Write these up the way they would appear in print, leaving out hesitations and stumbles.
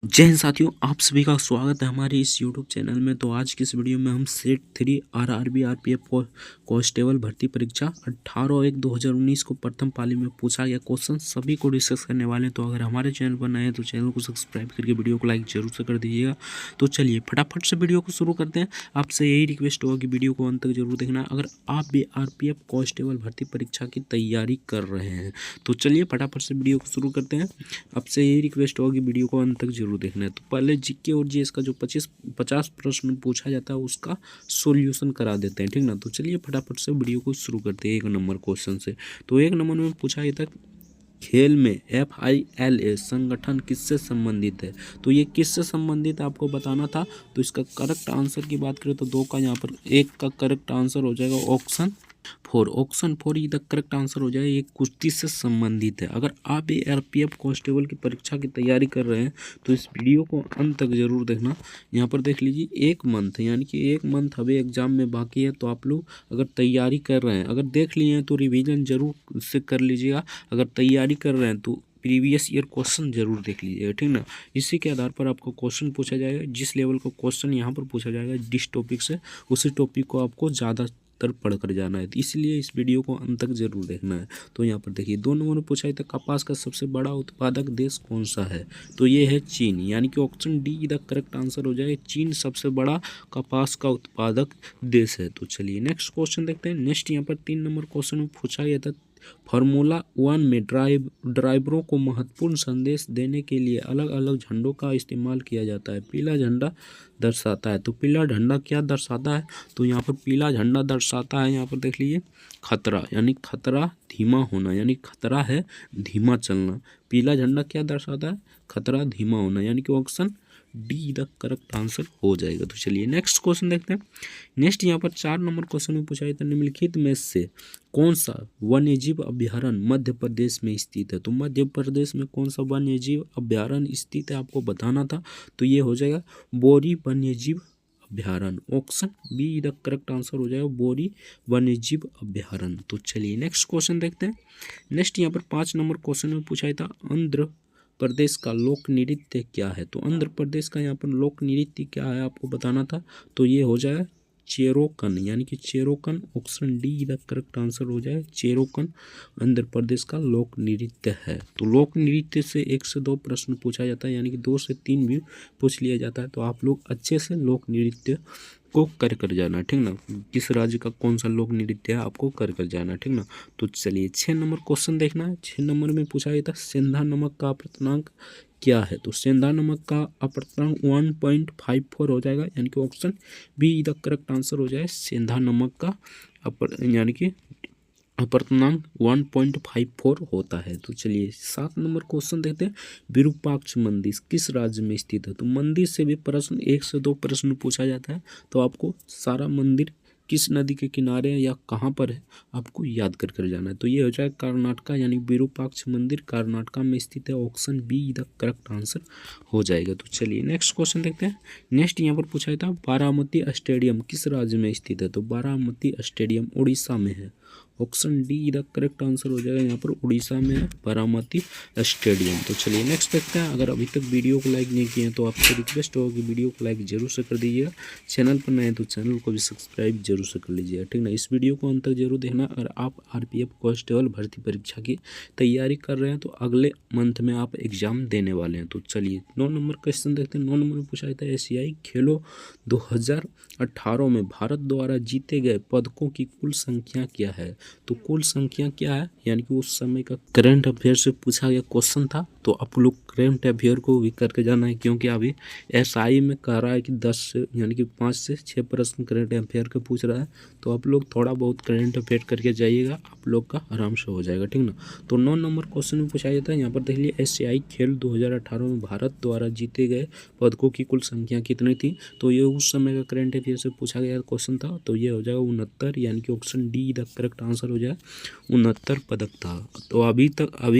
जय हिंद साथियों, आप सभी का स्वागत है हमारे इस YouTube चैनल में। तो आज की इस वीडियो में हम सेट 3 आरआरबी आरपीएफ कांस्टेबल भर्ती परीक्षा 18/1/2019 को प्रथम पाली में पूछा गया क्वेश्चन सभी को डिस्कस करने वाले हैं। तो अगर हमारे चैनल पर नए हैं तो चैनल को सब्सक्राइब करके वीडियो को लाइक जरूर से कर दीजिएगा। तो चलिए फटाफट से वीडियो को शुरू करते हैं। आपसे यही रिक्वेस्ट होगा कि वीडियो को अंत तक जरूर देखना अगर आप भी आरपीएफ कांस्टेबल भर्ती परीक्षा की तैयारी कर रहे हैं। तो चलिए फटाफट से वीडियो को शुरू करते हैं। आपसे यही रिक्वेस्ट होगा कि वीडियो को अंत तक जरूर देखना है। तो पहले जीके और जीएस का जो 50 प्रश्न पूछा जाता है उसका सॉल्यूशन करा देते हैं, ठीक ना। तो चलिए फटाफट से वीडियो को शुरू करते हैं 1 नंबर क्वेश्चन से। तो 1 नंबर में पूछा गया था खेल में FILA संगठन किससे संबंधित है। तो ये किससे संबंधित है आपको बताना था। तो इसका करेक्ट आंसर की बात करें तो दो का यहाँ पर एक का करेक्ट आंसर हो जाएगा ऑप्शन 4। ऑप्शन 4 ये द करेक्ट आंसर हो जाएगा। ये कुश्ती से संबंधित है। अगर आप ये आरपीएफ कांस्टेबल की परीक्षा की तैयारी कर रहे हैं तो इस वीडियो को अंत तक जरूर देखना। यहाँ पर देख लीजिए 1 मंथ यानी कि 1 मंथ अभी एग्जाम में बाकी है। तो आप लोग अगर तैयारी कर रहे हैं, अगर देख लिए हैं तो रिवीजन जरूर से कर लीजिएगा। अगर तैयारी कर रहे हैं तो प्रीवियस ईयर क्वेश्चन जरूर देख लीजिएगा, ठीक ना। इसी के आधार पर आपको क्वेश्चन पूछा जाएगा। जिस लेवल का क्वेश्चन यहाँ पर पूछा जाएगा जिस टॉपिक से, उसी टॉपिक को आपको ज़्यादा पढ़ कर जाना है। तो इसलिए इस वीडियो को अंत तक जरूर देखना है। तो यहाँ पर देखिए 2 नंबर में पूछा है था कपास का सबसे बड़ा उत्पादक देश कौन सा है। तो ये है चीन, यानी कि option D the correct answer हो जाए। चीन सबसे बड़ा कपास का उत्पादक देश है। तो चलिए नेक्स्ट क्वेश्चन देखते हैं। नेक्स्ट यहाँ पर 3 नंबर क्वेश्चन में पूछा गया था फार्मूला 1 में ड्राइवरों को महत्वपूर्ण संदेश देने के लिए अलग अलग झंडों का इस्तेमाल किया जाता है। पीला झंडा दर्शाता है। तो पीला झंडा क्या दर्शाता है। तो यहाँ पर पीला झंडा दर्शाता है, यहाँ पर देख लीजिए खतरा, यानी खतरा धीमा होना, यानी खतरा है धीमा चलना। पीला झंडा क्या दर्शाता है, खतरा धीमा होना, यानी कि option D the correct answer हो जाएगा। तो चलिए नेक्स्ट क्वेश्चन देखते हैं। नेक्स्ट यहाँ पर 4 नंबर क्वेश्चन में पूछा जाता है निम्नलिखित में से कौन सा वन्यजीव अभ्यारण्य मध्य प्रदेश में स्थित है। तो मध्य प्रदेश में कौन सा वन्यजीव अभ्यारण्य स्थित है आपको बताना था। तो ये हो जाएगा बोरी वन्यजीव अभ्यारण्य। Option be the correct answer हो जाएगा बोरी वन्यजीव अभ्यारण्य। तो चलिए नेक्स्ट क्वेश्चन देखते हैं। नेक्स्ट यहाँ पर 5 नंबर क्वेश्चन में पूछा था आंध्र प्रदेश का लोक नृत्य क्या है। तो आंध्र प्रदेश का यहाँ पर लोक नृत्य क्या है आपको बताना था। तो ये हो जाएगा चेरोकन, यानी कि चेरोकन। Option D the correct answer हो जाए चेरोकन आंध्र प्रदेश का लोक नृत्य है। तो लोक नृत्य से 1 से 2 प्रश्न पूछा जाता है, यानी कि 2 से 3 भी पूछ लिया जाता है। तो आप लोग अच्छे से लोक नृत्य को कर जाना, ठीक ना। किस राज्य का कौन सा लोक नृत्य है आपको कर जाना, ठीक ना। तो चलिए 6 नंबर क्वेश्चन देखना है। 6 नंबर में पूछा गया था सेंधा नमक का अपर्तनांक क्या है। तो सेंधा नमक का अपर्तनांक 1.54 हो जाएगा, यानी कि option be the correct answer हो जाए सेंधा नमक का यानी कि अपर्तनांक 1.54 होता है। तो चलिए 7 नंबर क्वेश्चन देखते हैं। विरूपाक्ष मंदिर किस राज्य में स्थित है। तो मंदिर से भी प्रश्न 1 से 2 प्रश्न पूछा जाता है। तो आपको सारा मंदिर किस नदी के किनारे है या कहाँ पर है आपको याद कर जाना है। तो ये हो जाए कर्नाटका, यानी विरूपाक्ष मंदिर कर्नाटका में स्थित है। Option be the correct answer हो जाएगा। तो चलिए नेक्स्ट क्वेश्चन देखते हैं। नेक्स्ट यहाँ पर पूछा था बारामती स्टेडियम किस राज्य में स्थित है। तो बारामती स्टेडियम उड़ीसा में है। Option D the correct answer हो जाएगा। यहाँ पर उड़ीसा में है बारामती स्टेडियम। तो चलिए नेक्स्ट देखते हैं। अगर अभी तक वीडियो को लाइक नहीं किए हैं तो आपसे रिक्वेस्ट होगा कि वीडियो को लाइक जरूर से कर दीजिएगा। चैनल पर नए हैं तो चैनल को भी सब्सक्राइब जरूर से कर लीजिएगा, ठीक ना। इस वीडियो को अंत तक जरूर देखना। अगर आप आरपीएफ कांस्टेबल भर्ती परीक्षा की तैयारी कर रहे हैं तो अगले मंथ में आप एग्जाम देने वाले हैं। तो चलिए 9 नंबर क्वेश्चन देखते हैं। 9 नंबर में पूछा जाता है एशियाई खेलों 2018 में भारत द्वारा जीते गए पदकों की कुल संख्या क्या है। तो कुल संख्या क्या है, यानी कि उस समय का करंट अफेयर से पूछा गया क्वेश्चन था। तो आप लोग करंट अफेयर को भी करके जाना है, क्योंकि अभी एसआई में कह रहा है कि 10 से यानी कि 5 से 6 प्रश्न करंट अफेयर के पूछ रहा है। तो आप लोग थोड़ा बहुत करंट अफेयर करके जाइएगा, आप लोग का आराम से हो जाएगा, ठीक ना। तो 9 नंबर क्वेश्चन में पूछा जाता है। यहाँ पर देख लीजिए एशियाई खेल 2018 में भारत द्वारा जीते गए पदकों की कुल संख्या कितनी थी। तो ये उस समय का करंट अफेयर से पूछा गया क्वेश्चन था। तो ये हो जाएगा 69, यानी कि option D the correct answer हो जाए 69 पदक था। तो अभी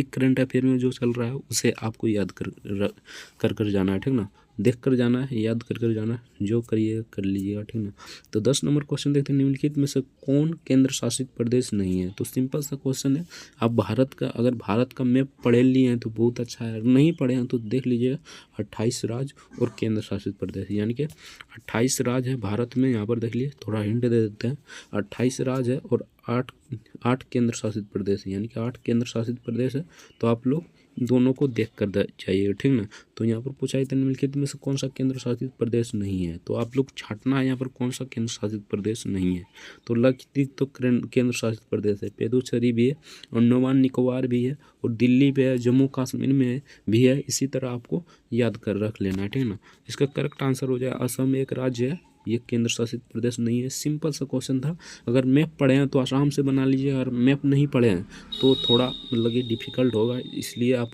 करंट अफेयर में जो चल रहा है उसे आपको याद कर जाना है, ठीक ना। देख कर जाना है, याद कर जाना है, जो करिए कर लीजिएगा, ठीक ना। तो 10 नंबर क्वेश्चन देखते हैं, निम्नलिखित में से कौन केंद्र शासित प्रदेश नहीं है। तो सिंपल सा क्वेश्चन है, आप भारत का अगर भारत का मैप पढ़ लिए हैं तो बहुत अच्छा है, नहीं पढ़े हैं तो देख लीजिएगा 28 राज्य और केंद्र शासित प्रदेश, यानी कि 28 राज्य है भारत में। यहाँ पर देख लीजिए, थोड़ा हिंट दे देते हैं, 28 राज्य है और आठ केंद्र शासित प्रदेश है, यानी कि 8 केंद्र शासित प्रदेश है। तो आप लोग दोनों को देख कर जाइएगा, ठीक ना। तो यहाँ पर पूछा है निम्नलिखित में से कौन सा केंद्र शासित प्रदेश नहीं है, तो आप लोग छांटना है यहाँ पर कौन सा केंद्र शासित प्रदेश नहीं है। तो लक्षद्वीप तो केंद्र शासित प्रदेश है, पुडुचेरी भी है, अंडमान निकोबार भी है, और दिल्ली भी है, जम्मू कश्मीर में भी है। इसी तरह आपको याद कर रख लेना है, ठीक ना। इसका करेक्ट आंसर हो जाए असम एक राज्य है, ये केंद्र शासित प्रदेश नहीं है। सिंपल सा क्वेश्चन था, अगर मैप पढ़े हैं तो आराम से बना लीजिए, अगर मैप नहीं पढ़े हैं तो थोड़ा मतलब ये डिफिकल्ट होगा, इसलिए आप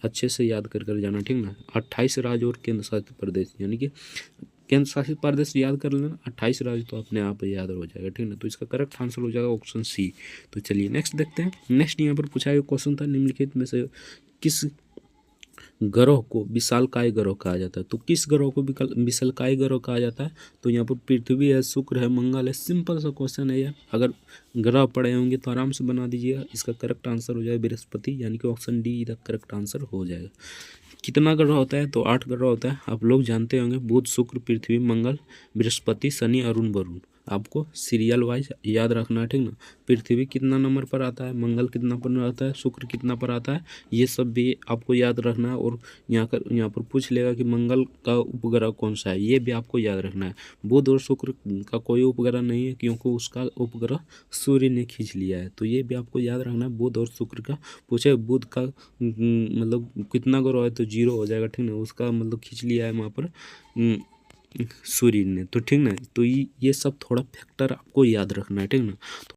अच्छे से याद कर जाना, ठीक ना। 28 राज्य और केंद्र शासित प्रदेश, यानी कि केंद्र शासित प्रदेश याद कर लेना, 28 राज्य तो अपने आप याद हो जाएगा, ठीक ना। तो इसका करेक्ट आंसर हो जाएगा ऑप्शन सी। तो चलिए नेक्स्ट देखते हैं। नेक्स्ट यहाँ पर पूछा गया क्वेश्चन था, निम्नलिखित में से किस ग्रह को विशालकाय ग्रह कहा जाता है। तो किस ग्रह को विशालकाय ग्रह कहा जाता है, तो यहाँ पर पृथ्वी है, शुक्र है, मंगल है। सिंपल सा क्वेश्चन है यार, अगर ग्रह पड़े होंगे तो आराम से बना दीजिएगा। इसका करेक्ट आंसर हो जाएगा बृहस्पति, यानी कि ऑप्शन डी इधर करेक्ट आंसर हो जाएगा। कितना ग्रह होता है, तो 8 ग्रह होता है, आप लोग जानते होंगे, बुध, शुक्र, पृथ्वी, मंगल, बृहस्पति, शनि, अरुण, वरुण। आपको सीरियल वाइज याद रखना है, ठीक ना। पृथ्वी कितना नंबर पर आता है, मंगल कितना पर आता है, शुक्र कितना पर आता है, ये सब भी आपको याद रखना है। और यहाँ पर पूछ लेगा कि मंगल का उपग्रह कौन सा है, ये भी आपको याद रखना है। बुध और शुक्र का कोई उपग्रह नहीं है, क्योंकि उसका उपग्रह सूर्य ने खींच लिया है। तो ये भी आपको याद रखना है, बुध और शुक्र का। पूछे बुध का मतलब कितना ग्रह है, तो 0 हो जाएगा, ठीक ना। उसका मतलब खींच लिया है वहाँ पर सूर्य ने, तो ठीक ना। तो ये सब थोड़ा फैक्टर आपको याद रखना है, ठीक ना।